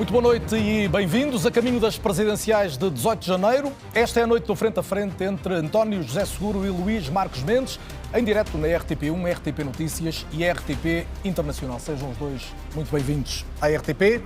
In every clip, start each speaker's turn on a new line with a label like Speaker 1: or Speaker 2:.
Speaker 1: Muito boa noite e bem-vindos a caminho das presidenciais de 18 de janeiro. Esta é a noite do frente a frente entre António José Seguro e Luís Marques Mendes, em direto na RTP1, RTP Notícias e RTP Internacional. Sejam os dois muito bem-vindos à RTP.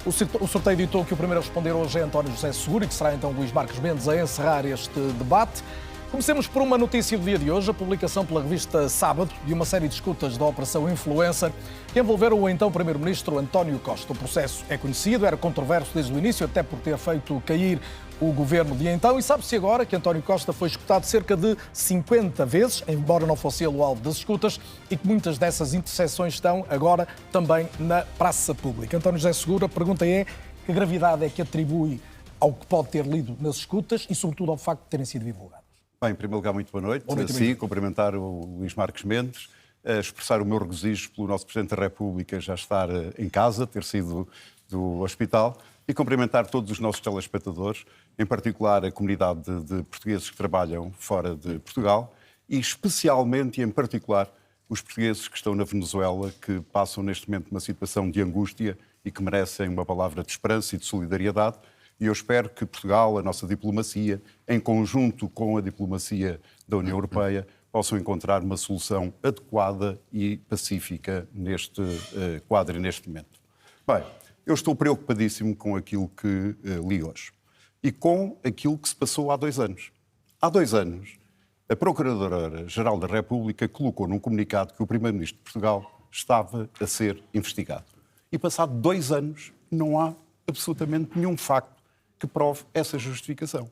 Speaker 1: O sorteio ditou que o primeiro a responder hoje é António José Seguro e que será então Luís Marques Mendes a encerrar este debate. Comecemos por uma notícia do dia de hoje, a publicação pela revista Sábado de uma série de escutas da Operação Influencer que envolveram o então Primeiro-Ministro António Costa. O processo é conhecido, era controverso desde o início, até por ter feito cair o governo de então, e sabe-se agora que António Costa foi escutado cerca de 50 vezes, embora não fosse ele o alvo das escutas, e que muitas dessas interseções estão agora também na praça pública. António José Seguro, a pergunta é: que gravidade é que atribui ao que pode ter lido nas escutas e, sobretudo, ao facto de terem sido divulgadas?
Speaker 2: Bem, em primeiro lugar, muito boa noite. Sim, cumprimentar o Luís Marques Mendes, expressar o meu regozijo pelo nosso Presidente da República já estar em casa, ter sido do hospital, e cumprimentar todos os nossos telespectadores, em particular a comunidade de portugueses que trabalham fora de Portugal e especialmente e em particular os portugueses que estão na Venezuela, que passam neste momento uma situação de angústia e que merecem uma palavra de esperança e de solidariedade. E eu espero que Portugal, a nossa diplomacia, em conjunto com a diplomacia da União Europeia, possam encontrar uma solução adequada e pacífica neste quadro e neste momento. Bem, eu estou preocupadíssimo com aquilo que li hoje e com aquilo que se passou há 2 anos. Há 2 anos, a Procuradora-Geral da República colocou num comunicado que o Primeiro-Ministro de Portugal estava a ser investigado. E passado 2 anos, não há absolutamente nenhum facto que prove essa justificação.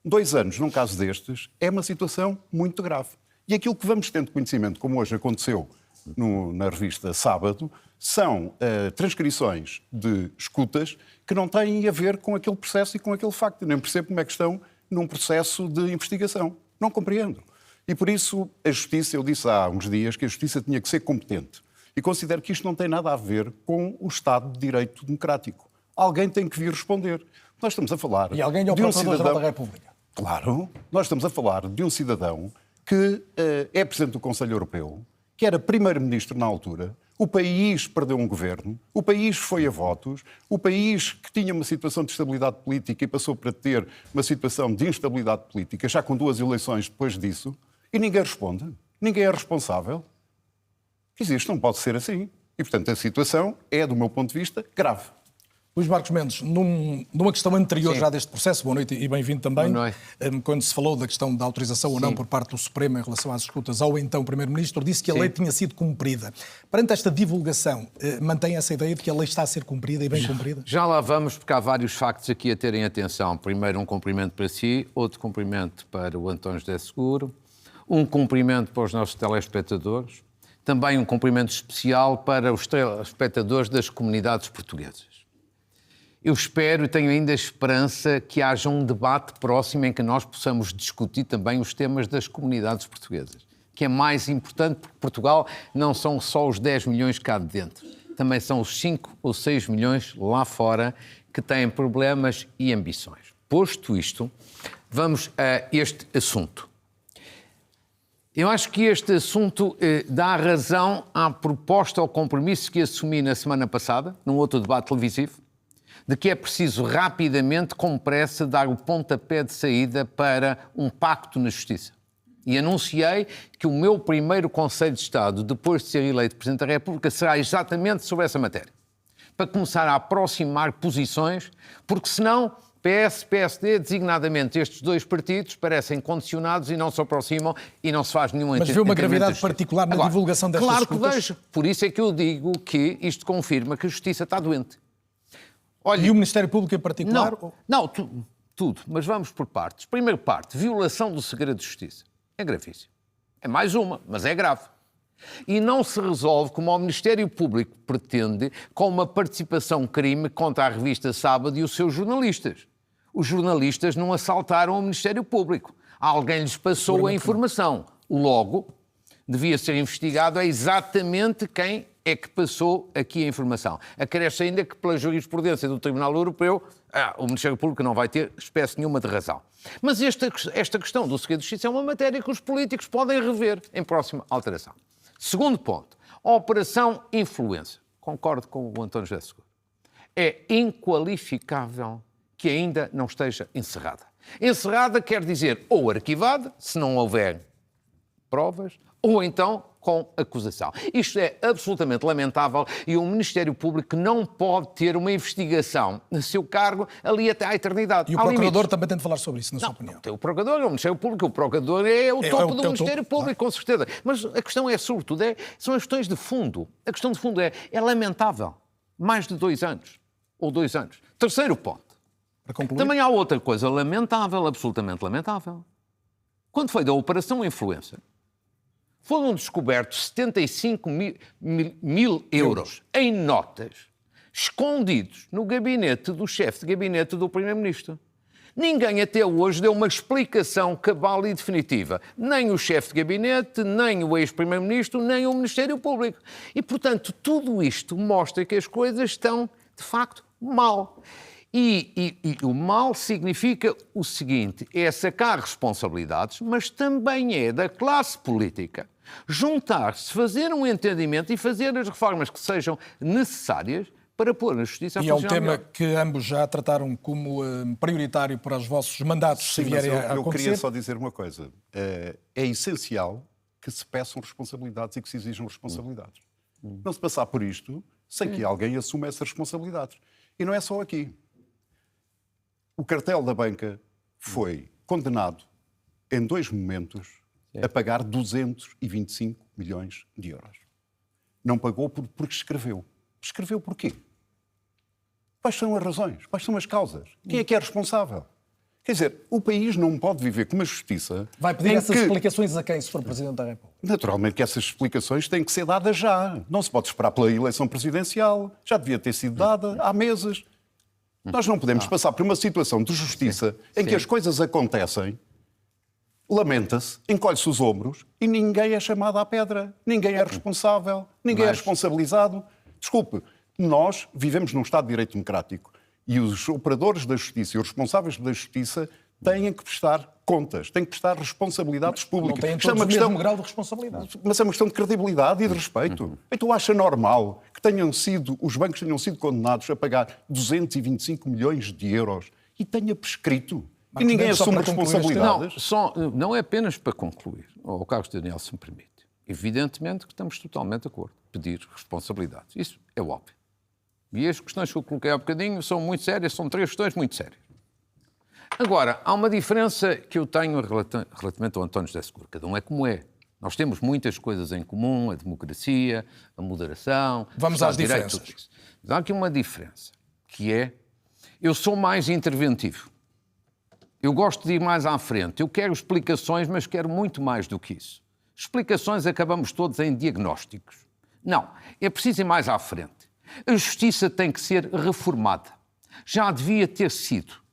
Speaker 2: 2 anos, num caso destes, é uma situação muito grave. E aquilo que vamos tendo conhecimento, como hoje aconteceu na revista Sábado, são transcrições de escutas que não têm a ver com aquele processo e com aquele facto. Eu nem percebo como é que estão num processo de investigação. Não compreendo. E por isso a Justiça, eu disse há uns dias que a Justiça tinha que ser competente. E considero que isto não tem nada a ver com o Estado de Direito Democrático. Alguém tem que vir responder. Nós estamos a falar
Speaker 1: e alguém é o Procurador-Geral da República.
Speaker 2: Claro, nós estamos a falar de um cidadão que é Presidente do Conselho Europeu, que era Primeiro-Ministro na altura, o país perdeu um governo, o país foi a votos, o país que tinha uma situação de estabilidade política e passou para ter uma situação de instabilidade política, já com 2 eleições depois disso, e ninguém responde, ninguém é responsável. Isto não pode ser assim. E, portanto, a situação é, do meu ponto de vista, grave.
Speaker 1: Luís Marques Mendes, numa questão anterior já deste processo, boa noite e bem-vindo também, quando se falou da questão da autorização ou não por parte do Supremo em relação às escutas ao então Primeiro-Ministro, disse que a lei tinha sido cumprida. Perante esta divulgação, mantém essa ideia de que a lei está a ser cumprida e bem cumprida?
Speaker 3: Já lá vamos, porque há vários factos aqui a terem atenção. Primeiro, um cumprimento para si, outro cumprimento para o António José Seguro, um cumprimento para os nossos telespectadores, também um cumprimento especial para os telespectadores das comunidades portuguesas. Eu espero e tenho ainda esperança que haja um debate próximo em que nós possamos discutir também os temas das comunidades portuguesas, que é mais importante porque Portugal não são só os 10 milhões cá de dentro, também são os 5 ou 6 milhões lá fora que têm problemas e ambições. Posto isto, vamos a este assunto. Eu acho que este assunto dá razão à proposta ou compromisso que assumi na semana passada, num outro debate televisivo, de que é preciso rapidamente, com pressa, dar o pontapé de saída para um pacto na Justiça. E anunciei que o meu primeiro Conselho de Estado, depois de ser eleito Presidente da República, será exatamente sobre essa matéria. Para começar a aproximar posições, porque senão PS, PSD, designadamente estes 2 partidos, parecem condicionados e não se aproximam e não se faz nenhum entendimento.
Speaker 1: Mas vê uma gravidade particular na divulgação destas escutas?
Speaker 3: Claro que vejo. Por isso é que eu digo que isto confirma que a Justiça está doente.
Speaker 1: Olha, e o Ministério Público em particular?
Speaker 3: Não, tudo. Mas vamos por partes. Primeira parte, violação do segredo de justiça. É gravíssimo. É mais uma, mas é grave. E não se resolve, como o Ministério Público pretende, com uma participação crime contra a revista Sábado e os seus jornalistas. Os jornalistas não assaltaram o Ministério Público. Alguém lhes passou a informação. Logo, devia ser investigado exatamente quem é que passou aqui a informação. Acresce ainda que, pela jurisprudência do Tribunal Europeu, o Ministério Público não vai ter espécie nenhuma de razão. Mas esta questão do segredo de justiça é uma matéria que os políticos podem rever em próxima alteração. Segundo ponto, a Operação Influencer. Concordo com o António José Seguro. é inqualificável que ainda não esteja encerrada. Encerrada quer dizer ou arquivada, se não houver provas, ou então com acusação. Isto é absolutamente lamentável e o Ministério Público não pode ter uma investigação no seu cargo ali até à eternidade.
Speaker 1: E o Procurador também tem de falar sobre isso, na sua opinião.
Speaker 3: Tem o Procurador, é o Ministério Público, o Procurador é o topo do Ministério Público, com certeza. Mas a questão é, sobretudo, são as questões de fundo. A questão de fundo é lamentável. Mais de 2 anos. Ou 2 anos. Terceiro ponto.
Speaker 1: Para concluir.
Speaker 3: Também há outra coisa lamentável, absolutamente lamentável. Quando foi da Operação Influencer, foram descobertos 75 mil euros em notas, escondidos no gabinete do chefe de gabinete do Primeiro-Ministro. Ninguém até hoje deu uma explicação cabal e definitiva. Nem o chefe de gabinete, nem o ex-Primeiro-Ministro, nem o Ministério Público. E, portanto, tudo isto mostra que as coisas estão, de facto, mal. E o mal significa o seguinte, é sacar responsabilidades, mas também é da classe política juntar-se, fazer um entendimento e fazer as reformas que sejam necessárias para pôr a justiça a funcionar.
Speaker 1: E é um tema
Speaker 3: melhor.
Speaker 1: que ambos já trataram como prioritário para os vossos mandatos, se vierem a acontecer.
Speaker 2: Eu queria só dizer uma coisa. É essencial que se peçam responsabilidades e que se exijam responsabilidades. Não se passar por isto sem que alguém assuma essas responsabilidades. E não é só aqui. O cartel da banca foi condenado em 2 momentos a pagar 225 milhões de euros. Não pagou porque escreveu. Escreveu porquê? Quais são as razões? Quais são as causas? Quem é responsável? Quer dizer, o país não pode viver com uma justiça...
Speaker 1: Vai pedir essas explicações a quem, se for Presidente da República?
Speaker 2: Naturalmente que essas explicações têm que ser dadas já. Não se pode esperar pela eleição presidencial. Já devia ter sido dada há meses. Nós não podemos passar por uma situação de justiça em que as coisas acontecem, lamenta-se, encolhe-se os ombros e ninguém é chamado à pedra. Ninguém é responsável, ninguém é responsabilizado. Desculpe, nós vivemos num Estado de Direito Democrático e os operadores da justiça e os responsáveis da justiça têm que prestar contas, têm que prestar responsabilidades públicas.
Speaker 1: Não têm todos o mesmo grau de responsabilidade.
Speaker 2: Mas é uma questão de credibilidade e de respeito. Então acha normal que os bancos tenham sido condenados a pagar 225 milhões de euros e tenha prescrito? E ninguém assume responsabilidades?
Speaker 3: Não é apenas para concluir, o Carlos Daniel, se me permite. Evidentemente que estamos totalmente de acordo. Pedir responsabilidades. Isso é óbvio. E as questões que eu coloquei há bocadinho são muito sérias, são 3 questões muito sérias. Agora, há uma diferença que eu tenho relativamente ao António José Seguro. Cada um é como é. Nós temos muitas coisas em comum, a democracia, a moderação...
Speaker 1: Vamos às diferenças.
Speaker 3: Mas há aqui uma diferença, que é... Eu sou mais interventivo. Eu gosto de ir mais à frente. Eu quero explicações, mas quero muito mais do que isso. Explicações acabamos todos em diagnósticos. Não, é preciso ir mais à frente. A justiça tem que ser reformada. Já devia ter sido.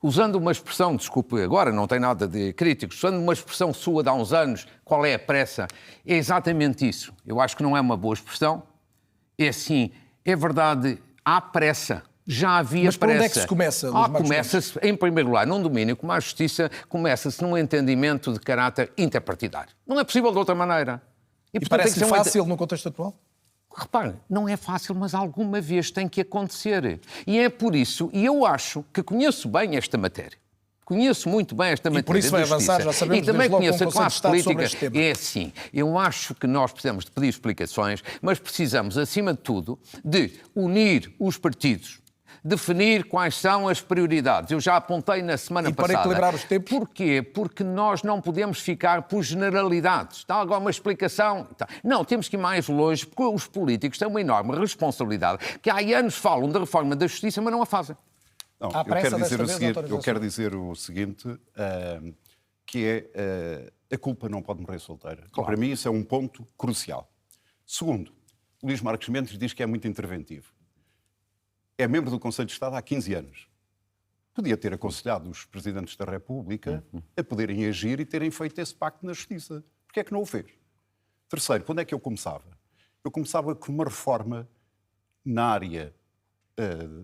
Speaker 3: Usando uma expressão, desculpe, agora não tem nada de crítico, usando uma expressão sua de há uns anos, qual é a pressa? É exatamente isso. Eu acho que não é uma boa expressão. É assim, é verdade, há pressa. Já havia
Speaker 1: Mas por
Speaker 3: pressa.
Speaker 1: onde é que se começa, Luís Marcos Mendes?
Speaker 3: Começa-se, em primeiro lugar, num domínio como a justiça, começa-se num entendimento de caráter interpartidário. Não é possível de outra maneira.
Speaker 1: E parece-lhe fácil no contexto atual?
Speaker 3: Repare, não é fácil, mas alguma vez tem que acontecer. E é por isso, e eu acho que conheço bem esta matéria. Conheço muito bem esta matéria.
Speaker 1: E por isso vai avançar, já sabemos,
Speaker 3: e também conheço a classe política.
Speaker 1: Este tema.
Speaker 3: É assim, eu acho que nós precisamos de pedir explicações, mas precisamos, acima de tudo, de unir os partidos, definir quais são as prioridades. Eu já apontei na semana passada.
Speaker 1: E para equilibrar os tempos?
Speaker 3: Porquê? Porque nós não podemos ficar por generalidades. Está agora uma explicação? Não, temos que ir mais longe, porque os políticos têm uma enorme responsabilidade, que há anos falam da reforma da justiça, mas não a fazem.
Speaker 2: Não, eu quero dizer o seguinte, que é a culpa não pode morrer solteira. Claro. Para mim isso é um ponto crucial. Segundo, Luís Marcos Mendes diz que é muito interventivo. É membro do Conselho de Estado há 15 anos. Podia ter aconselhado os Presidentes da República a poderem agir e terem feito esse pacto na Justiça. Porquê é que não o fez? Terceiro, quando é que eu começava? Eu começava com uma reforma na área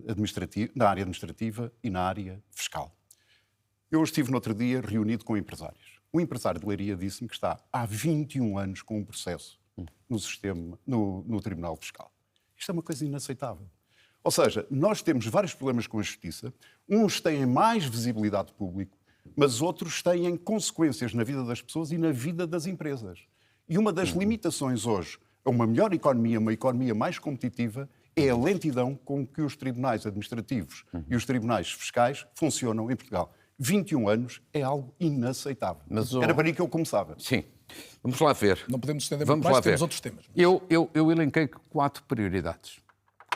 Speaker 2: administrativa e na área fiscal. Eu estive no outro dia reunido com empresários. Um empresário de Leiria disse-me que está há 21 anos com um processo no Tribunal Fiscal. Isto é uma coisa inaceitável. Ou seja, nós temos vários problemas com a justiça. Uns têm mais visibilidade pública, mas outros têm consequências na vida das pessoas e na vida das empresas. E uma das limitações hoje a uma melhor economia, uma economia mais competitiva, é a lentidão com que os tribunais administrativos e os tribunais fiscais funcionam em Portugal. 21 anos é algo inaceitável. Era para aí que eu começava.
Speaker 3: Sim. Vamos lá ver.
Speaker 1: Não podemos estender muito mais, temos outros temas.
Speaker 3: Eu elenquei 4 prioridades.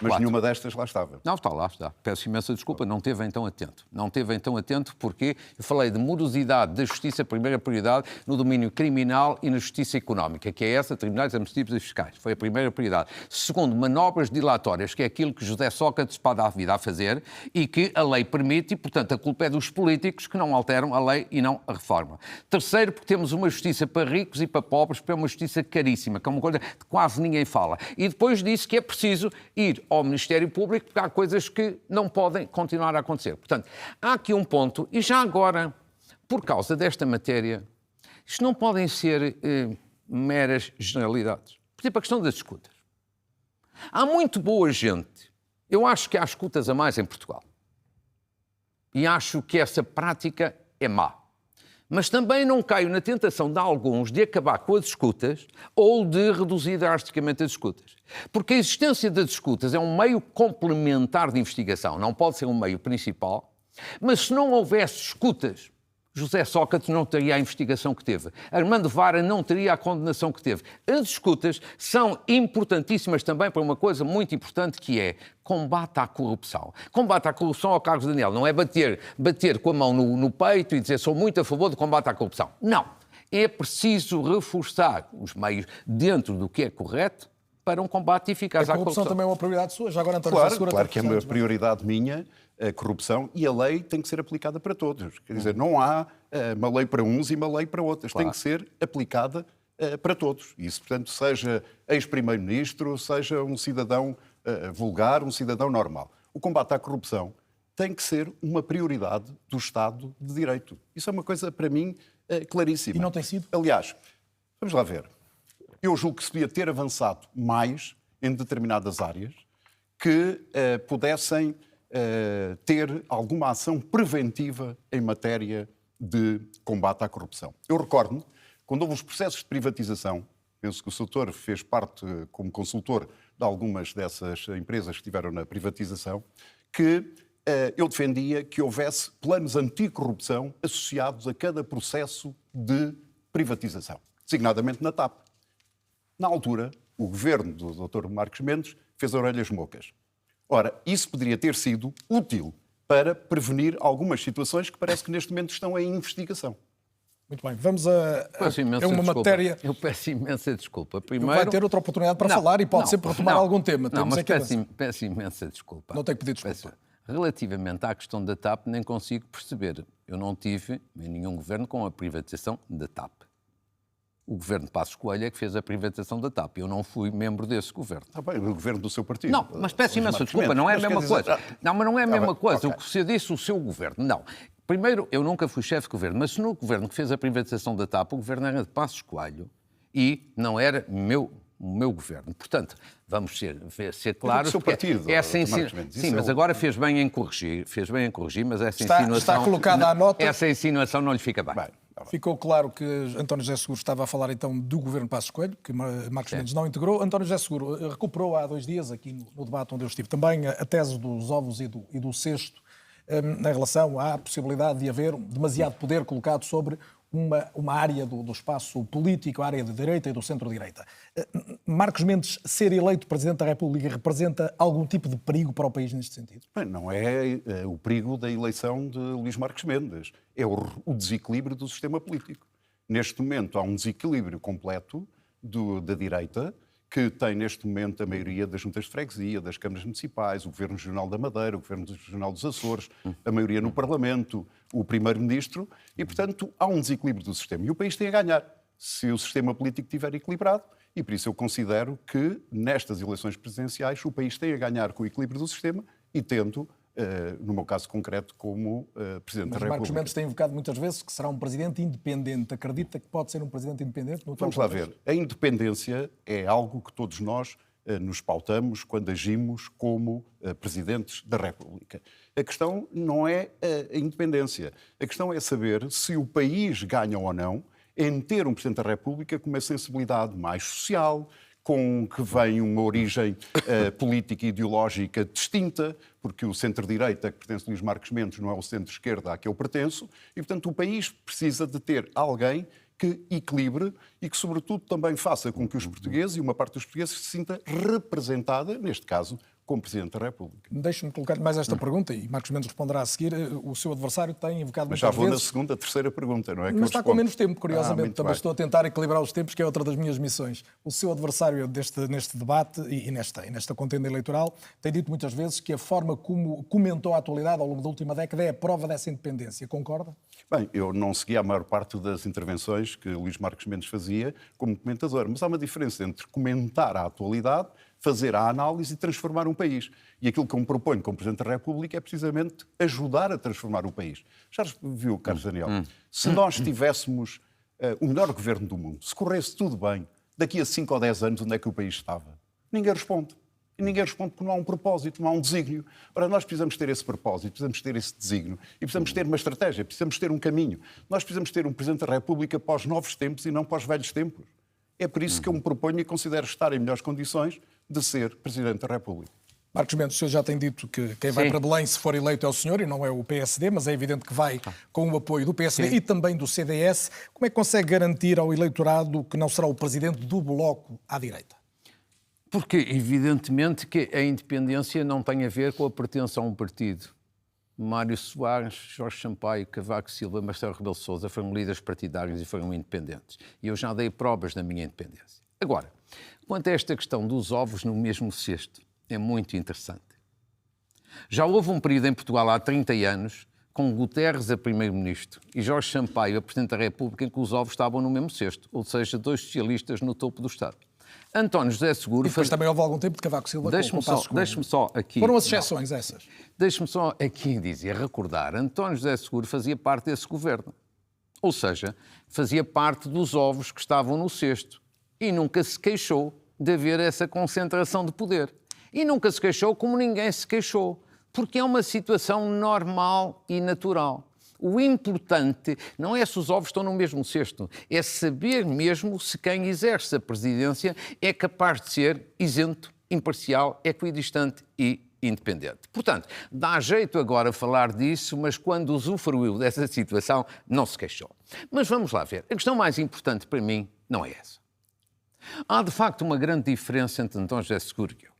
Speaker 2: Mas nenhuma destas lá estava.
Speaker 3: Não, está lá, está. Peço imensa desculpa, não esteve então atento. Não esteve então atento porque eu falei de morosidade da justiça, primeira prioridade, no domínio criminal e na justiça económica, que é essa, tribunais administrativos e fiscais. Foi a primeira prioridade. Segundo, manobras dilatórias, que é aquilo que José Sócrates pode dar a vida a fazer e que a lei permite e, portanto, a culpa é dos políticos que não alteram a lei e não a reforma. Terceiro, porque temos uma justiça para ricos e para pobres, que é uma justiça caríssima, que é uma coisa que quase ninguém fala. E depois disse que é preciso ir ao Ministério Público, porque há coisas que não podem continuar a acontecer. Portanto, há aqui um ponto, e já agora, por causa desta matéria, isto não podem ser meras generalidades. Por exemplo, a questão das escutas. Há muito boa gente. Eu acho que há escutas a mais em Portugal. E acho que essa prática é má. Mas também não caio na tentação de alguns de acabar com as escutas ou de reduzir drasticamente as escutas. Porque a existência das escutas é um meio complementar de investigação, não pode ser um meio principal, mas se não houvesse escutas, José Sócrates não teria a investigação que teve. Armando Vara não teria a condenação que teve. As escutas são importantíssimas também para uma coisa muito importante que é combate à corrupção. Combate à corrupção, ao Carlos Daniel, não é bater com a mão no peito e dizer sou muito a favor do combate à corrupção. Não. É preciso reforçar os meios dentro do que é correto para um combate eficaz à corrupção.
Speaker 1: A corrupção também é uma prioridade sua. Já agora, António José Seguro...
Speaker 2: Claro que é uma prioridade minha, a corrupção, e a lei tem que ser aplicada para todos. Quer dizer, não há uma lei para uns e uma lei para outros. Claro. Tem que ser aplicada para todos. Isso, portanto, seja ex-primeiro-ministro, seja um cidadão vulgar, um cidadão normal. O combate à corrupção tem que ser uma prioridade do Estado de Direito. Isso é uma coisa, para mim, claríssima.
Speaker 1: E não tem sido?
Speaker 2: Aliás, vamos lá ver. Eu julgo que se devia ter avançado mais em determinadas áreas que pudessem ter alguma ação preventiva em matéria de combate à corrupção. Eu recordo-me, quando houve os processos de privatização, penso que o Soutor fez parte como consultor de algumas dessas empresas que estiveram na privatização, que eu defendia que houvesse planos anticorrupção associados a cada processo de privatização, designadamente na TAP. Na altura, o governo do Dr. Marcos Mendes fez orelhas mocas. Ora, isso poderia ter sido útil para prevenir algumas situações que parece que neste momento estão em investigação.
Speaker 1: Muito bem, vamos a uma matéria...
Speaker 3: Eu peço imensa desculpa. Primeiro...
Speaker 1: Vai ter outra oportunidade para falar e pode sempre retomar algum tema.
Speaker 3: Não, mas peço imensa desculpa.
Speaker 1: Não tenho que pedir desculpa.
Speaker 3: Relativamente à questão da TAP, nem consigo perceber. Eu não tive em nenhum governo com a privatização da TAP. O governo de Passos Coelho é que fez a privatização da TAP. Eu não fui membro desse governo.
Speaker 2: Está bem, o governo do seu partido.
Speaker 3: Não, mas peço imensa desculpa, não é a mesma coisa. Não, mas não é a mesma coisa. O que você disse, o seu governo. Não. Primeiro, eu nunca fui chefe de governo, mas se no governo que fez a privatização da TAP, o governo era de Passos Coelho e não era o meu governo. Portanto, vamos ser claros.
Speaker 2: O seu partido.
Speaker 3: Sim, mas agora fez bem em corrigir, mas essa insinuação...
Speaker 1: Está colocada à nota.
Speaker 3: Essa insinuação não lhe fica bem.
Speaker 1: Ficou claro que António José Seguro estava a falar então do governo Passos Coelho, que Marcos Mendes não integrou. António José Seguro recuperou há 2 dias, aqui no debate onde eu estive, também a tese dos ovos e do cesto, em relação à possibilidade de haver demasiado poder colocado sobre uma área do espaço político, a área de direita e do centro-direita. Marcos Mendes ser eleito Presidente da República representa algum tipo de perigo para o país neste sentido?
Speaker 2: Bem, não é o perigo da eleição de Luís Marcos Mendes, é o desequilíbrio do sistema político. Neste momento há um desequilíbrio completo da direita, que tem neste momento a maioria das juntas de freguesia, das câmaras municipais, o Governo Regional da Madeira, o Governo Regional dos Açores, a maioria no Parlamento, o Primeiro-Ministro, e, portanto, há um desequilíbrio do sistema. E o país tem a ganhar se o sistema político estiver equilibrado, e por isso eu considero que, nestas eleições presidenciais, o país tem a ganhar com o equilíbrio do sistema e tendo, no meu caso concreto, como Presidente da República.
Speaker 1: Marcos Mendes tem invocado muitas vezes que será um Presidente independente. Acredita que pode ser um Presidente independente?
Speaker 2: Vamos lá ver. A independência é algo que todos nós nos pautamos quando agimos como presidentes da República. A questão não é a independência. A questão é saber se o país ganha ou não em ter um Presidente da República com uma sensibilidade mais social, com que vem uma origem política e ideológica distinta, porque o centro-direita, que pertence a Luís Marques Mendes, não é o centro-esquerda a que eu pertenço, e, portanto, o país precisa de ter alguém que equilibre e que, sobretudo, também faça com que os portugueses, e uma parte dos portugueses, se sinta representada, neste caso, como Presidente da República.
Speaker 1: Deixe-me colocar mais esta pergunta e Marcos Mendes responderá a seguir. O seu adversário tem invocado
Speaker 2: Mas
Speaker 1: muitas
Speaker 2: já vou
Speaker 1: vezes...
Speaker 2: na segunda, terceira pergunta, não é? Que
Speaker 1: Mas está com menos tempo, curiosamente. Também
Speaker 2: bem.
Speaker 1: estou a tentar equilibrar os tempos, que é outra das minhas missões. O seu adversário neste debate e nesta contenda eleitoral tem dito muitas vezes que a forma como comentou a atualidade ao longo da última década é a prova dessa independência. Concorda?
Speaker 2: Bem, eu não segui a maior parte das intervenções que Luís Marques Mendes fazia como comentador, mas há uma diferença entre comentar a atualidade, fazer a análise e transformar um país. E aquilo que eu me proponho como Presidente da República é precisamente ajudar a transformar o país. Já viu, Carlos Daniel, se nós tivéssemos o melhor governo do mundo, se corresse tudo bem, daqui a 5 ou 10 anos onde é que o país estava? Ninguém responde. E ninguém responde porque não há um propósito, não há um desígnio. Ora, nós precisamos ter esse propósito, precisamos ter esse desígnio e precisamos ter uma estratégia, precisamos ter um caminho. Nós precisamos ter um Presidente da República para os novos tempos e não para os velhos tempos. É por isso que eu me proponho e considero estar em melhores condições de ser Presidente da República.
Speaker 1: Marcos Mendes, o senhor já tem dito que quem vai para Belém, se for eleito, é o senhor e não é o PSD, mas é evidente que vai com o apoio do PSD e também do CDS. Como é que consegue garantir ao eleitorado que não será o Presidente do Bloco à direita?
Speaker 3: Porque, evidentemente, que a independência não tem a ver com a pertença a um partido. Mário Soares, Jorge Sampaio, Cavaco Silva, Marcelo Rebelo de Sousa foram líderes partidários e foram independentes. E eu já dei provas da minha independência. Agora, quanto a esta questão dos ovos no mesmo cesto, é muito interessante. Já houve um período em Portugal há 30 anos, com Guterres a primeiro-ministro e Jorge Sampaio a Presidente da República, em que os ovos estavam no mesmo cesto, ou seja, dois socialistas no topo do Estado. António José Seguro...
Speaker 1: E depois também houve algum tempo de Cavaco Silva
Speaker 3: Deixe-me só aqui...
Speaker 1: Foram as exceções essas.
Speaker 3: Deixe-me só aqui dizer, recordar, António José Seguro fazia parte desse governo. Ou seja, fazia parte dos ovos que estavam no cesto. E nunca se queixou de haver essa concentração de poder. E nunca se queixou como ninguém se queixou. Porque é uma situação normal e natural. O importante não é se os ovos estão no mesmo cesto, é saber mesmo se quem exerce a presidência é capaz de ser isento, imparcial, equidistante e independente. Portanto, dá jeito agora falar disso, mas quando usufruiu dessa situação, não se queixou. Mas vamos lá ver. A questão mais importante para mim não é essa. Há, de facto, uma grande diferença entre António José Seguro e eu.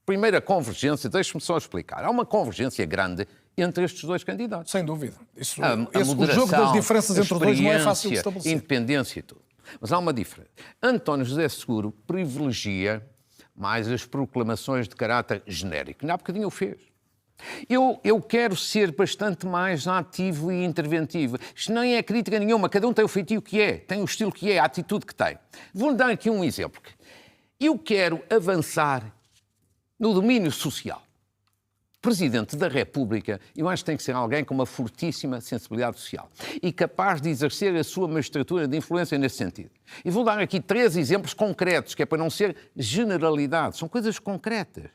Speaker 3: Primeiro, a convergência, deixe-me só explicar. Há uma convergência grande entre estes dois candidatos.
Speaker 1: Sem dúvida.
Speaker 3: O
Speaker 1: jogo das diferenças entre os dois não é fácil de estabelecer.
Speaker 3: Independência e tudo. Mas há uma diferença. António José Seguro privilegia mais as proclamações de caráter genérico. Há bocadinho o fez. Eu quero ser bastante mais ativo e interventivo. Isto não é crítica nenhuma. Cada um tem o feitio que é, tem o estilo que é, a atitude que tem. Vou-lhe dar aqui um exemplo. Eu quero avançar no domínio social. Presidente da República, eu acho que tem que ser alguém com uma fortíssima sensibilidade social e capaz de exercer a sua magistratura de influência nesse sentido. E vou dar aqui 3 exemplos concretos, que é para não ser generalidade, são coisas concretas.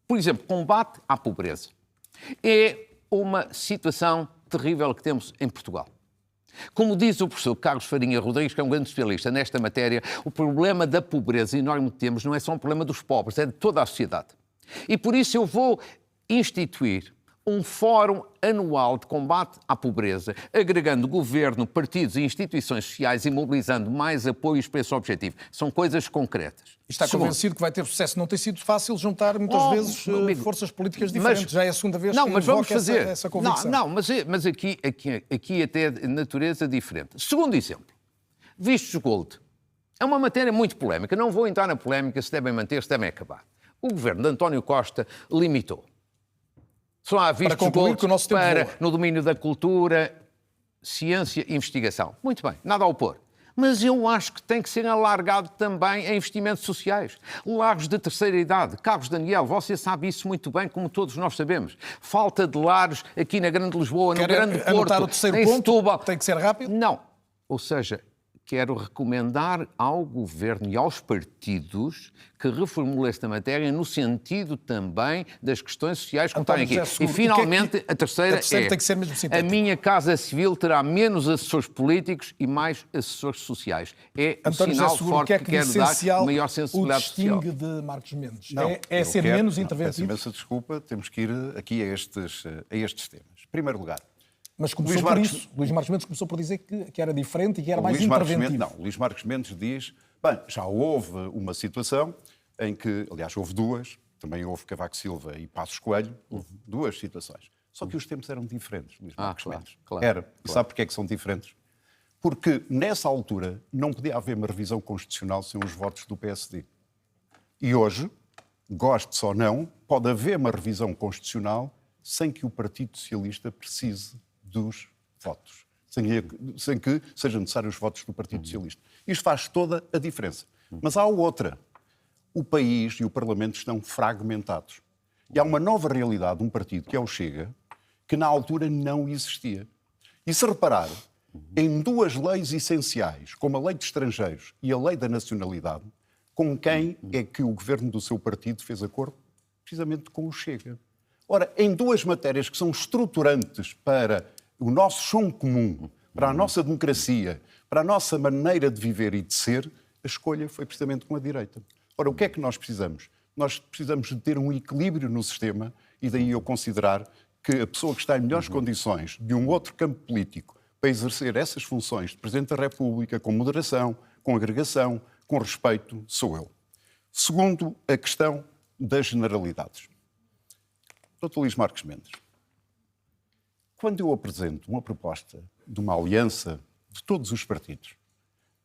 Speaker 3: Por exemplo, combate à pobreza. É uma situação terrível que temos em Portugal. Como diz o professor Carlos Farinha Rodrigues, que é um grande especialista nesta matéria, o problema da pobreza enorme que temos não é só um problema dos pobres, é de toda a sociedade. E por isso eu vou instituir um fórum anual de combate à pobreza, agregando governo, partidos e instituições sociais e mobilizando mais apoios para esse objetivo. São coisas concretas.
Speaker 1: E está convencido que vai ter sucesso. Não tem sido fácil juntar muitas vezes forças políticas diferentes. Já é a segunda vez que
Speaker 3: vamos fazer
Speaker 1: essa convicção.
Speaker 3: Mas aqui até de natureza diferente. Segundo exemplo, vistos gold. É uma matéria muito polémica. Não vou entrar na polémica se devem manter, se devem acabar. O governo de António Costa limitou. Só há vistos gold no domínio da cultura, ciência e investigação. Muito bem, nada a opor. Mas eu acho que tem que ser alargado também a investimentos sociais. Lares de terceira idade. Carlos Daniel, você sabe isso muito bem, como todos nós sabemos. Falta de lares aqui na Grande Lisboa, no Grande Porto,
Speaker 1: o terceiro
Speaker 3: em
Speaker 1: ponto?
Speaker 3: Setúbal.
Speaker 1: Tem que ser rápido?
Speaker 3: Não. Ou seja, quero recomendar ao Governo e aos partidos que reformulem esta matéria no sentido também das questões sociais que estão aqui. E, finalmente, a terceira
Speaker 1: tem que ser mesmo
Speaker 3: a minha Casa Civil terá menos assessores políticos e mais assessores sociais. É um sinal forte que quero dar maior sensibilidade social.
Speaker 1: O que distingue de Marcos Mendes? É ser menos interventivo?
Speaker 2: Peço imensa desculpa, temos que ir aqui a estes temas. Em primeiro lugar,
Speaker 1: mas começou por isso. Luís Marcos Mendes começou por dizer que era diferente e que era mais interventivo.
Speaker 2: Luís Marcos Mendes diz, bem, já houve uma situação em que, aliás, houve duas, também houve Cavaco Silva e Passos Coelho, houve duas situações. Só que os tempos eram diferentes, Luís Marcos Mendes. Claro. E sabe porquê é que são diferentes? Porque nessa altura não podia haver uma revisão constitucional sem os votos do PSD. E hoje, goste-se ou não, pode haver uma revisão constitucional sem que o Partido Socialista precise dos votos, sem que sejam necessários os votos do Partido Socialista. Isto faz toda a diferença. Mas há outra. O país e o Parlamento estão fragmentados. E há uma nova realidade, um partido, que é o Chega, que na altura não existia. E se reparar, em duas leis essenciais, como a Lei de Estrangeiros e a Lei da Nacionalidade, com quem é que o governo do seu partido fez acordo? Precisamente com o Chega. Ora, em duas matérias que são estruturantes para o nosso chão comum, para a nossa democracia, para a nossa maneira de viver e de ser, a escolha foi precisamente com a direita. Ora, o que é que nós precisamos? Nós precisamos de ter um equilíbrio no sistema e daí eu considerar que a pessoa que está em melhores condições de um outro campo político para exercer essas funções de Presidente da República com moderação, com agregação, com respeito, sou eu. Segundo, a questão das generalidades. Dr. Luís Marcos Mendes, quando eu apresento uma proposta de uma aliança de todos os partidos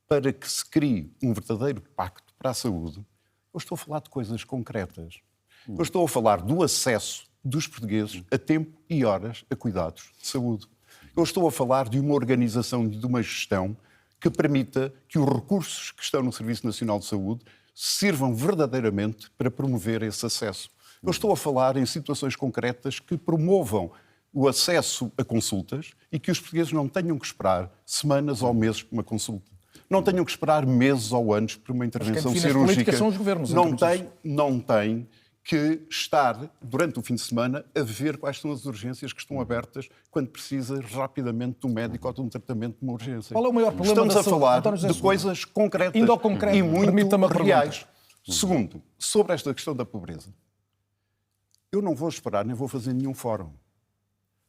Speaker 2: para que se crie um verdadeiro pacto para a saúde, eu estou a falar de coisas concretas. Eu estou a falar do acesso dos portugueses a tempo e horas a cuidados de saúde. Eu estou a falar de uma organização e de uma gestão que permita que os recursos que estão no Serviço Nacional de Saúde sirvam verdadeiramente para promover esse acesso. Eu estou a falar em situações concretas que promovam o acesso a consultas e que os portugueses não tenham que esperar semanas ou meses por uma consulta. Não tenham que esperar meses ou anos por uma intervenção cirúrgica.
Speaker 1: São os governos,
Speaker 2: não tem que estar, durante o fim de semana, a ver quais são as urgências que estão abertas quando precisa rapidamente de um médico ou de um tratamento de uma urgência.
Speaker 1: Qual é o maior problema
Speaker 2: Estamos a falar de coisas concretas e muito reais. Segundo, sobre esta questão da pobreza. Eu não vou esperar, nem vou fazer nenhum fórum.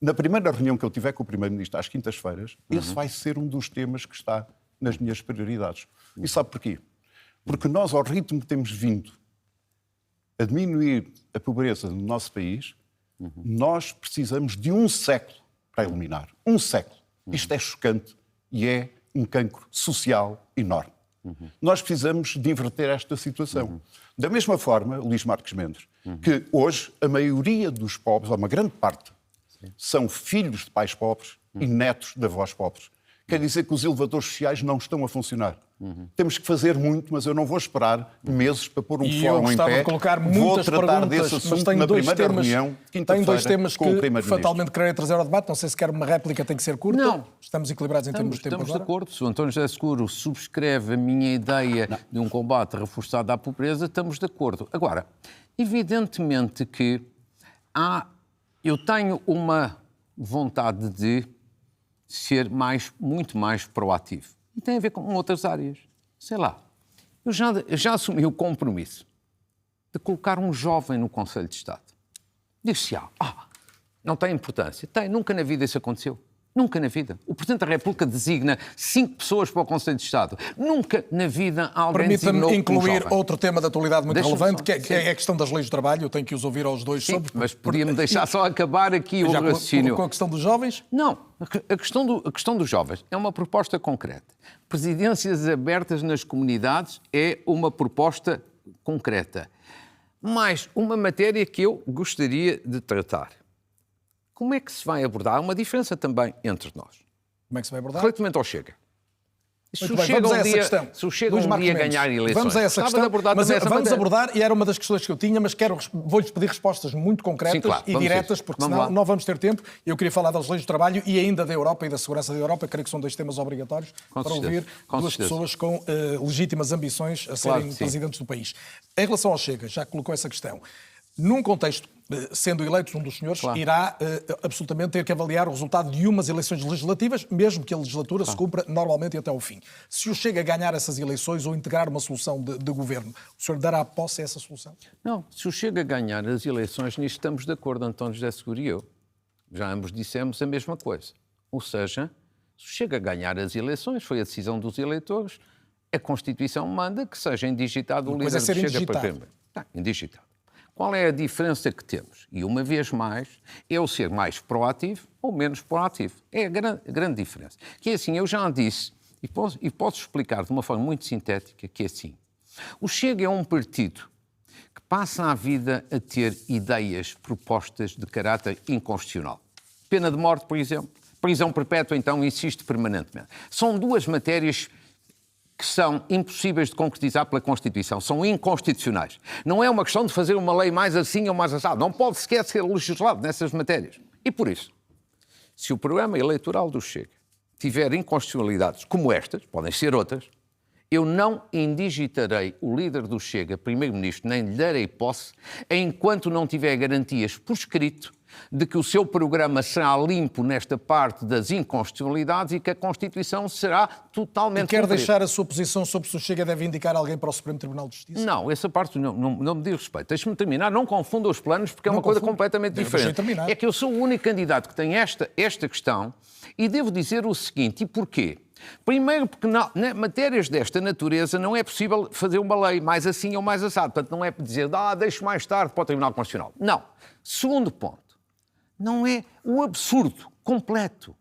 Speaker 2: Na primeira reunião que eu tiver com o Primeiro-Ministro, às quintas-feiras, esse vai ser um dos temas que está nas minhas prioridades. E sabe porquê? Porque nós, ao ritmo que temos vindo a diminuir a pobreza no nosso país, nós precisamos de um século para eliminar. Um século. Isto é chocante e é um cancro social enorme. Nós precisamos de inverter esta situação. Da mesma forma, Luís Marcos Mendes, que hoje a maioria dos pobres, ou uma grande parte, são filhos de pais pobres e netos de avós pobres. Quer dizer que os elevadores sociais não estão a funcionar. Temos que fazer muito, mas eu não vou esperar meses para pôr um fórum em pé.
Speaker 1: De colocar muitas
Speaker 2: vou tratar desse
Speaker 1: mas
Speaker 2: assunto
Speaker 1: tenho
Speaker 2: na
Speaker 1: dois
Speaker 2: primeira
Speaker 1: temas,
Speaker 2: reunião,
Speaker 1: tenho dois temas
Speaker 2: com o
Speaker 1: que
Speaker 2: Primeiro-Ministro.
Speaker 1: fatalmente querem trazer ao debate. Não sei se quer uma réplica, tem que ser curta.
Speaker 3: Não.
Speaker 1: Estamos equilibrados em termos de tempo
Speaker 3: Estamos
Speaker 1: agora.
Speaker 3: de acordo. Se o António José Seguro subscreve a minha ideia de um combate reforçado à pobreza, estamos de acordo. Agora, evidentemente que eu tenho uma vontade de ser muito mais proativo. E tem a ver com outras áreas. Sei lá, eu já assumi o compromisso de colocar um jovem no Conselho de Estado. Disse-se, não tem importância. Tem, nunca na vida isso aconteceu. Nunca na vida. O Presidente da República designa 5 pessoas para o Conselho de Estado. Nunca na vida alguém designou
Speaker 1: Permita-me incluir
Speaker 3: um jovem.
Speaker 1: outro tema de atualidade muito relevante, que é a questão das leis de trabalho. Eu tenho que os ouvir aos dois sobre...
Speaker 3: Mas podia-me deixar só acabar aqui o raciocínio.
Speaker 1: Com a questão dos jovens?
Speaker 3: Não. A questão dos jovens é uma proposta concreta. Presidências abertas nas comunidades é uma proposta concreta. Mais uma matéria que eu gostaria de tratar. Como é que se vai abordar? Há uma diferença também entre nós.
Speaker 1: Como é que se vai abordar?
Speaker 3: Relativamente ao Chega. Se o Chega
Speaker 1: vamos a
Speaker 3: um
Speaker 1: essa
Speaker 3: dia,
Speaker 1: questão.
Speaker 3: se o Chega
Speaker 1: Luís
Speaker 3: um
Speaker 1: Marcos
Speaker 3: dia
Speaker 1: Mendes,
Speaker 3: ganhar eleições,
Speaker 1: vamos a essa questão, vamos abordar, e era uma das questões que eu tinha, mas vou-lhes pedir respostas muito concretas.
Speaker 3: Sim, claro,
Speaker 1: e diretas, porque senão não vamos ter tempo. Eu queria falar das leis do trabalho e ainda da Europa e da segurança da Europa. Creio que são 2 temas obrigatórios para ouvir duas pessoas com legítimas ambições a serem presidentes do país. Em relação ao Chega, já colocou essa questão. Num contexto, sendo eleito um dos senhores, irá absolutamente ter que avaliar o resultado de umas eleições legislativas, mesmo que a legislatura se cumpra normalmente e até ao fim. Se o Chega a ganhar essas eleições ou integrar uma solução de governo, o senhor dará posse a essa solução?
Speaker 3: Não, se o Chega a ganhar as eleições, nisto estamos de acordo, António José Seguro e eu. Já ambos dissemos a mesma coisa. Ou seja, se o Chega a ganhar as eleições, foi a decisão dos eleitores, a Constituição manda que seja indigitado o líder do Chega para primeiro. Está indigitado. Qual é a diferença que temos? E, uma vez mais, é o ser mais proativo ou menos proativo. É a grande diferença. Que é assim, eu já disse, e posso explicar de uma forma muito sintética, que é assim. O Chega é um partido que passa a vida a ter ideias, propostas de caráter inconstitucional. Pena de morte, por exemplo. Prisão perpétua, então, insiste permanentemente. São 2 matérias que são impossíveis de concretizar pela Constituição, são inconstitucionais. Não é uma questão de fazer uma lei mais assim ou mais assado, não pode sequer ser legislado nessas matérias. E por isso, se o programa eleitoral do Chega tiver inconstitucionalidades como estas, podem ser outras, eu não indigitarei o líder do Chega, primeiro-ministro, nem lhe darei posse, enquanto não tiver garantias por escrito de que o seu programa será limpo nesta parte das inconstitucionalidades e que a Constituição será totalmente
Speaker 1: cumprida.
Speaker 3: Quer
Speaker 1: deixar a sua posição sobre se o Chega deve indicar alguém para o Supremo Tribunal de Justiça?
Speaker 3: Não, essa parte não me diz respeito. Deixe-me terminar. Não confunda os planos, porque é uma coisa completamente diferente. É que eu sou o único candidato que tem esta questão e devo dizer o seguinte, e porquê? Primeiro, porque matérias desta natureza não é possível fazer uma lei mais assim ou mais assado. Portanto, não é dizer, deixe mais tarde para o Tribunal Constitucional. Não. Segundo ponto, não é o absurdo completo.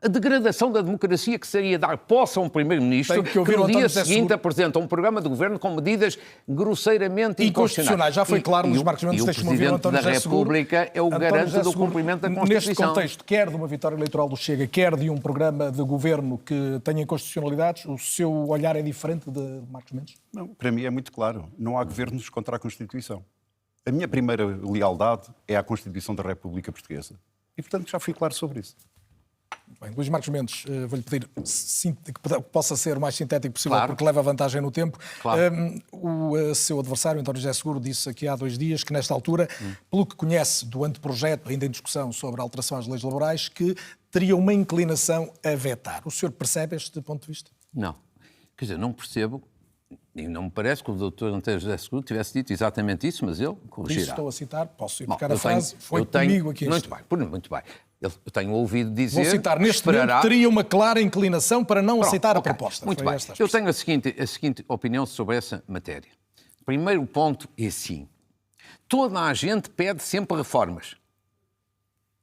Speaker 3: A degradação da democracia que seria dar posse a um primeiro-ministro que no dia seguinte apresenta um programa de governo com medidas grosseiramente inconstitucionais.
Speaker 1: Já foi claro nos Marcos Mendes, deixe-me ouvir o António José Seguro.
Speaker 3: O Presidente da República é o garante do cumprimento da Constituição.
Speaker 1: Neste contexto, quer de uma vitória eleitoral do Chega, quer de um programa de governo que tenha inconstitucionalidades, o seu olhar é diferente de Marcos Mendes?
Speaker 2: Não, para mim é muito claro. Não há governos contra a Constituição. A minha primeira lealdade é à Constituição da República Portuguesa. E, portanto, já fui claro sobre isso.
Speaker 1: Bem, Luís Marcos Mendes, vou-lhe pedir que possa ser o mais sintético possível, porque leva vantagem no tempo. O seu adversário, António José Seguro, disse aqui há 2 dias que, nesta altura, pelo que conhece do anteprojeto, ainda em discussão sobre a alteração às leis laborais, que teria uma inclinação a vetar. O senhor percebe este ponto de vista?
Speaker 3: Não. Quer dizer, não percebo. E não me parece que o Dr. António José Seguro tivesse dito exatamente isso, mas ele corrigirá.
Speaker 1: Isso estou a citar, posso ir buscar a frase, foi comigo aqui.
Speaker 3: Muito bem. Eu tenho ouvido dizer...
Speaker 1: Vou citar, neste momento teria uma clara inclinação para não aceitar a proposta.
Speaker 3: Muito bem. Eu tenho a seguinte opinião sobre essa matéria. Primeiro ponto é sim. Toda a gente pede sempre reformas.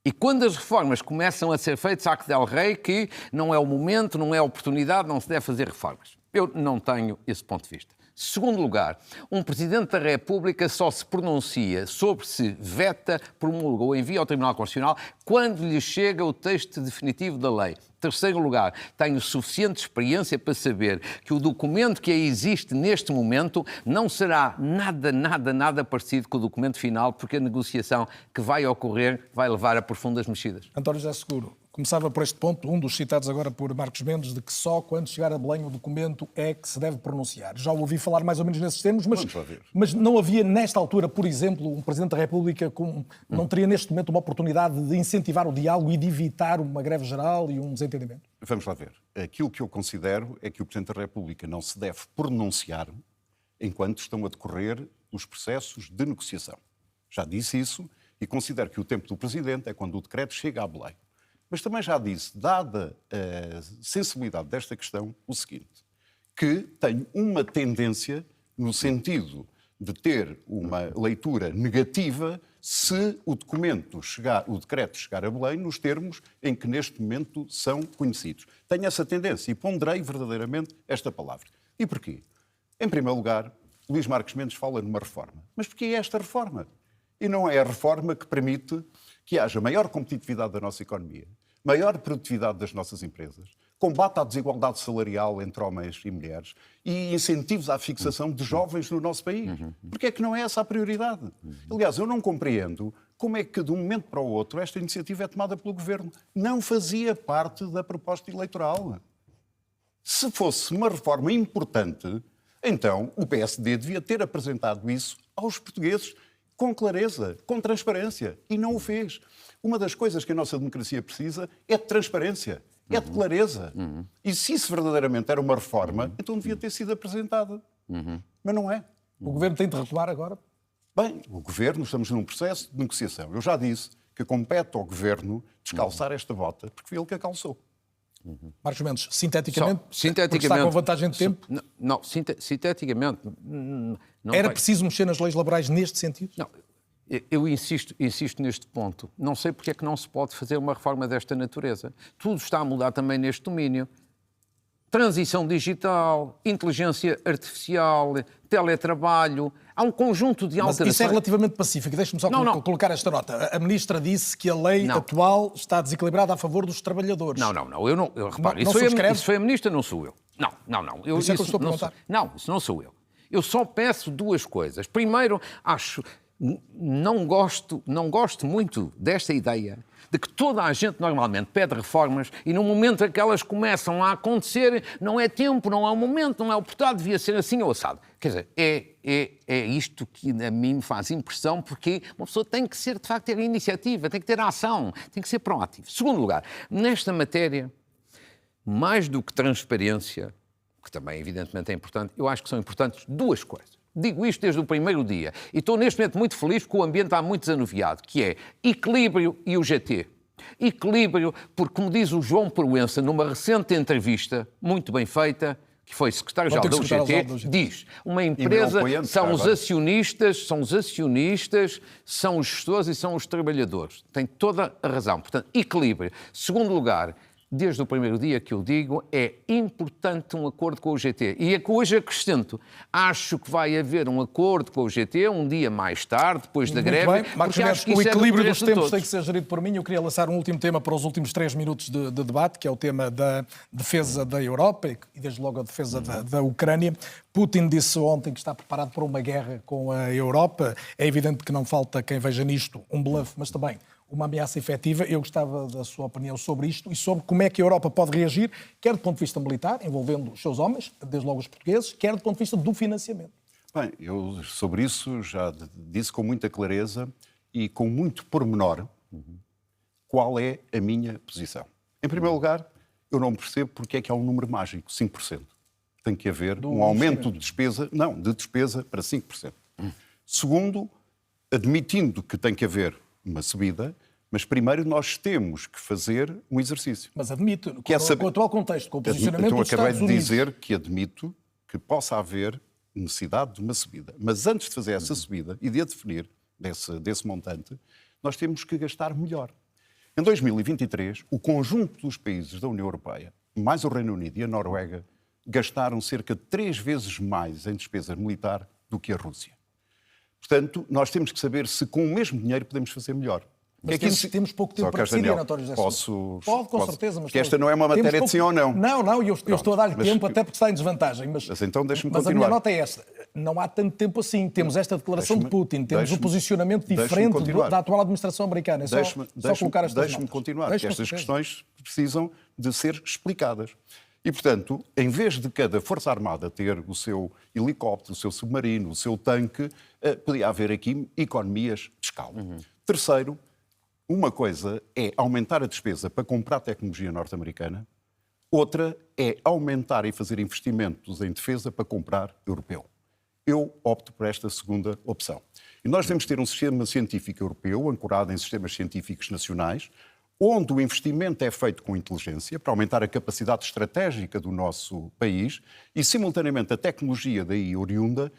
Speaker 3: E quando as reformas começam a ser feitas, há que dar ao rei que não é o momento, não é a oportunidade, não se deve fazer reformas. Eu não tenho esse ponto de vista. Segundo lugar, um Presidente da República só se pronuncia sobre se veta, promulga ou envia ao Tribunal Constitucional quando lhe chega o texto definitivo da lei. Terceiro lugar, tenho suficiente experiência para saber que o documento que aí existe neste momento não será nada parecido com o documento final, porque a negociação que vai ocorrer vai levar a profundas mexidas.
Speaker 1: António José Seguro, começava por este ponto, um dos citados agora por Marcos Mendes, de que só quando chegar a Belém o documento é que se deve pronunciar. Já ouvi falar mais ou menos nesses termos, mas não havia nesta altura, por exemplo, um Presidente da República não teria neste momento uma oportunidade de incentivar o diálogo e de evitar uma greve geral e um desentendimento?
Speaker 2: Vamos lá ver. Aquilo que eu considero é que o Presidente da República não se deve pronunciar enquanto estão a decorrer os processos de negociação. Já disse isso e considero que o tempo do Presidente é quando o decreto chega a Belém. Mas também já disse, dada a sensibilidade desta questão, o seguinte, que tenho uma tendência no sentido de ter uma leitura negativa se o decreto chegar a Belém nos termos em que neste momento são conhecidos. Tenho essa tendência e ponderei verdadeiramente esta palavra. E porquê? Em primeiro lugar, Luís Marcos Mendes fala numa reforma. Mas porquê é esta reforma? E não é a reforma que permite que haja maior competitividade da nossa economia, maior produtividade das nossas empresas, combate à desigualdade salarial entre homens e mulheres e incentivos à fixação de jovens no nosso país. Porque é que não é essa a prioridade? Aliás, eu não compreendo como é que de um momento para o outro esta iniciativa é tomada pelo Governo. Não fazia parte da proposta eleitoral. Se fosse uma reforma importante, então o PSD devia ter apresentado isso aos portugueses com clareza, com transparência, e não o fez. Uma das coisas que a nossa democracia precisa é de transparência, é de clareza. E se isso verdadeiramente era uma reforma, então devia ter sido apresentada. Mas não é.
Speaker 1: O Governo tem de retomar agora?
Speaker 2: Bem, o Governo, estamos num processo de negociação. Eu já disse que compete ao Governo descalçar esta bota, porque foi ele que a calçou.
Speaker 1: Marcos Mendes, sinteticamente,
Speaker 3: sinteticamente,
Speaker 1: porque está com vantagem de tempo,
Speaker 3: sinteticamente... Não
Speaker 1: era
Speaker 3: vai.
Speaker 1: preciso mexer nas leis laborais neste sentido?
Speaker 3: Não, eu insisto neste ponto. Não sei porque é que não se pode fazer uma reforma desta natureza. Tudo está a mudar também neste domínio. Transição digital, inteligência artificial, teletrabalho, há um conjunto de alterações.
Speaker 1: Isso é relativamente pacífico. Deixe-me só colocar esta nota. A Ministra disse que a lei atual está desequilibrada a favor dos trabalhadores.
Speaker 3: Não. Eu reparo, isso foi a Ministra, não sou eu. Não.
Speaker 1: Isso é que eu estou a perguntar.
Speaker 3: Não, isso não sou eu. Eu só peço duas coisas. Primeiro, não gosto muito desta ideia de que toda a gente normalmente pede reformas e no momento em que elas começam a acontecer, não é tempo, não é o momento, não é oportuno, devia ser assim ou assado. Quer dizer, é isto que a mim me faz impressão, porque uma pessoa tem que ser, de facto, ter iniciativa, tem que ter ação, tem que ser proativo. Segundo lugar, nesta matéria, mais do que transparência, que também evidentemente é importante, eu acho que são importantes duas coisas. Digo isto desde o primeiro dia e estou neste momento muito feliz porque o ambiente está muito desanuviado, que é equilíbrio e o GT. Equilíbrio porque, como diz o João Proença, numa recente entrevista, muito bem feita, que foi secretário-geral da UGT, diz, uma empresa são os acionistas, são os gestores e são os trabalhadores. Tem toda a razão. Portanto, equilíbrio. Segundo lugar, desde o primeiro dia que eu digo, é importante um acordo com o GT. E é que hoje acrescento, acho que vai haver um acordo com o GT um dia mais tarde, depois da greve.
Speaker 1: Bem, Marcos Mendes, o equilíbrio dos tempos tem que ser gerido por mim. Eu queria lançar um último tema para os últimos 3 minutos de debate, que é o tema da defesa da Europa e desde logo a defesa da Ucrânia. Putin disse ontem que está preparado para uma guerra com a Europa. É evidente que não falta quem veja nisto um bluff, mas também uma ameaça efetiva. Eu gostava da sua opinião sobre isto e sobre como é que a Europa pode reagir, quer do ponto de vista militar, envolvendo os seus homens, desde logo os portugueses, quer do ponto de vista do financiamento.
Speaker 2: Bem, eu sobre isso já disse com muita clareza e com muito pormenor qual é a minha posição. Em primeiro lugar, eu não percebo porque é que há um número mágico, 5%. Tem que haver um aumento de despesa, de despesa para 5%. Segundo, admitindo que tem que haver uma subida, mas primeiro nós temos que fazer um exercício.
Speaker 1: Mas admito, com o atual contexto, com o posicionamento dos Estados Unidos...
Speaker 2: Acabei de dizer que admito que possa haver necessidade de uma subida. Mas antes de fazer essa subida e de a definir desse montante, nós temos que gastar melhor. Em 2023, o conjunto dos países da União Europeia, mais o Reino Unido e a Noruega, gastaram cerca de 3 vezes mais em despesa militar do que a Rússia. Portanto, nós temos que saber se com o mesmo dinheiro podemos fazer melhor.
Speaker 1: Mas temos pouco tempo para decidir, António José Silva. Pode, com certeza. Mas
Speaker 2: que esta não é uma matéria de sim ou não.
Speaker 1: Não, eu estou a dar-lhe tempo até porque está em desvantagem. Mas
Speaker 2: então deixe-me continuar.
Speaker 1: Mas a minha nota é esta. Não há tanto tempo assim. Temos esta declaração de Putin, temos o posicionamento diferente da atual administração americana. É só colocar estas notas.
Speaker 2: Deixe-me continuar, porque estas questões precisam de ser explicadas. E, portanto, em vez de cada Força Armada ter o seu helicóptero, o seu submarino, o seu tanque, podia haver aqui economias de escala. Terceiro, uma coisa é aumentar a despesa para comprar tecnologia norte-americana, outra é aumentar e fazer investimentos em defesa para comprar europeu. Eu opto por esta segunda opção. E nós temos que ter um sistema científico europeu, ancorado em sistemas científicos nacionais, onde o investimento é feito com inteligência, para aumentar a capacidade estratégica do nosso país e, simultaneamente, a tecnologia daí oriunda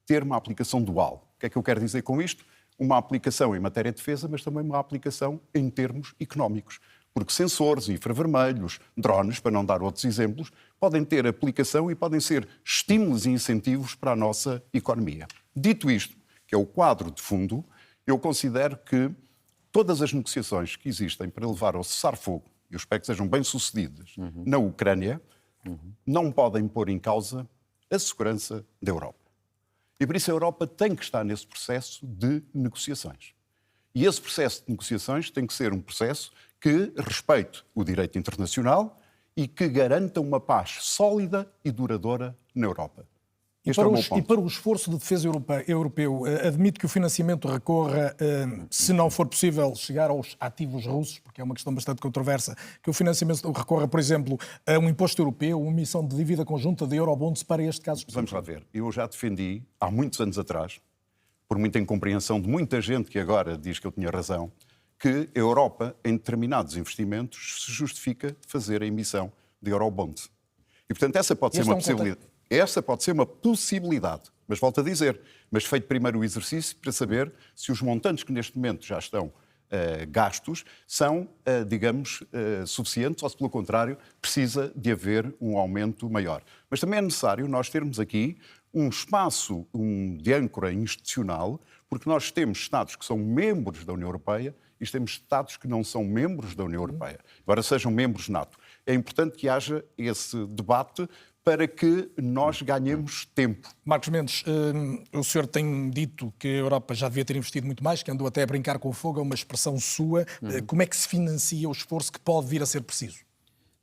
Speaker 2: ter uma aplicação dual. O que é que eu quero dizer com isto? Uma aplicação em matéria de defesa, mas também uma aplicação em termos económicos. Porque sensores, infravermelhos, drones, para não dar outros exemplos, podem ter aplicação e podem ser estímulos e incentivos para a nossa economia. Dito isto, que é o quadro de fundo, eu considero que todas as negociações que existem para levar ao cessar-fogo eu espero que sejam bem-sucedidas na Ucrânia, não podem pôr em causa a segurança da Europa. E por isso a Europa tem que estar nesse processo de negociações. E esse processo de negociações tem que ser um processo que respeite o direito internacional e que garanta uma paz sólida e duradoura na Europa.
Speaker 1: E para o esforço de defesa europeu, admite que o financiamento recorra, se não for possível chegar aos ativos russos, porque é uma questão bastante controversa, que o financiamento recorra, por exemplo, a um imposto europeu, uma emissão de dívida conjunta de eurobonds para este caso específico?
Speaker 2: Vamos lá ver. Eu já defendi, há muitos anos atrás, por muita incompreensão de muita gente que agora diz que eu tinha razão, que a Europa, em determinados investimentos, se justifica fazer a emissão de eurobonds. E, portanto, essa pode ser uma possibilidade. Essa pode ser uma possibilidade, mas volto a dizer, mas feito primeiro o exercício para saber se os montantes que neste momento já estão gastos são, digamos, suficientes ou se, pelo contrário, precisa de haver um aumento maior. Mas também é necessário nós termos aqui um espaço de âncora institucional, porque nós temos Estados que são membros da União Europeia e temos Estados que não são membros da União Europeia, embora sejam membros NATO. É importante que haja esse debate para que nós ganhemos tempo.
Speaker 1: Marcos Mendes, o senhor tem dito que a Europa já devia ter investido muito mais, que andou até a brincar com o fogo, é uma expressão sua. Como é que se financia o esforço que pode vir a ser preciso?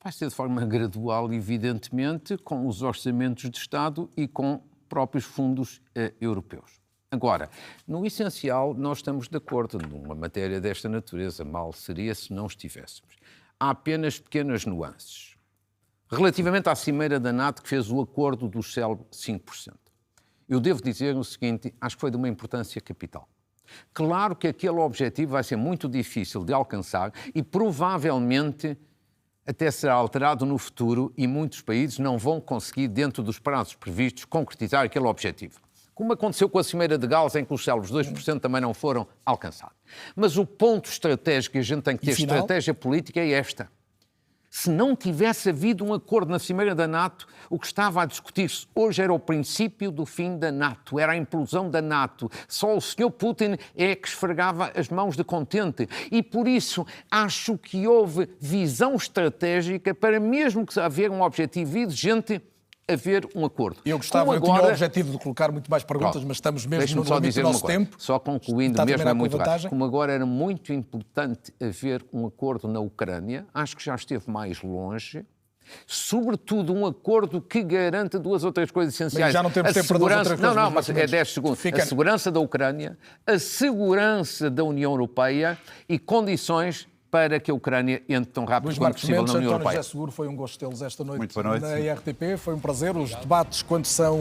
Speaker 3: Vai ser de forma gradual, evidentemente, com os orçamentos de Estado e com próprios fundos europeus. Agora, no essencial, nós estamos de acordo numa matéria desta natureza. Mal seria se não estivéssemos. Há apenas pequenas nuances. Relativamente à Cimeira da NATO, que fez o acordo dos célebres 5%. Eu devo dizer o seguinte, acho que foi de uma importância capital. Claro que aquele objetivo vai ser muito difícil de alcançar e provavelmente até será alterado no futuro e muitos países não vão conseguir, dentro dos prazos previstos, concretizar aquele objetivo. Como aconteceu com a Cimeira de Gales, em que os célebres 2% também não foram alcançados. Mas o ponto estratégico que a gente tem que ter, estratégia política, é esta. Se não tivesse havido um acordo na Cimeira da NATO, o que estava a discutir-se hoje era o princípio do fim da NATO, era a implosão da NATO. Só o Sr. Putin é que esfregava as mãos de contente. E por isso acho que houve visão estratégica para, mesmo que haver um objetivo exigente, haver um acordo.
Speaker 1: Eu gostava, eu tinha o objetivo de colocar muito mais perguntas, mas estamos mesmo no limite do nosso tempo.
Speaker 3: Só concluindo, mesmo é muito rápido. Como agora era muito importante haver um acordo na Ucrânia, acho que já esteve mais longe, sobretudo um acordo que garanta duas outras coisas essenciais.
Speaker 1: Mas já não temos tempo para duas outras coisas.
Speaker 3: Não, mas é 10 segundos. A segurança da Ucrânia, a segurança da União Europeia e condições para que a Ucrânia entre tão rápido quanto possível na União Europeia.
Speaker 1: António José Seguro, foi um gosto tê-los esta noite,
Speaker 2: muito boa noite
Speaker 1: na RTP. Foi um prazer. Os debates, quando são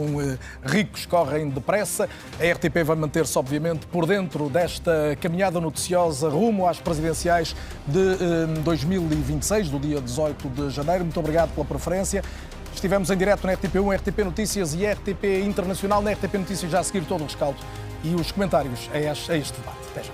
Speaker 1: ricos, correm depressa. A RTP vai manter-se, obviamente, por dentro desta caminhada noticiosa rumo às presidenciais de 2026, do dia 18 de janeiro. Muito obrigado pela preferência. Estivemos em direto na RTP1, RTP Notícias e RTP Internacional. Na RTP Notícias já a seguir todo o rescaldo e os comentários a este debate. Até já.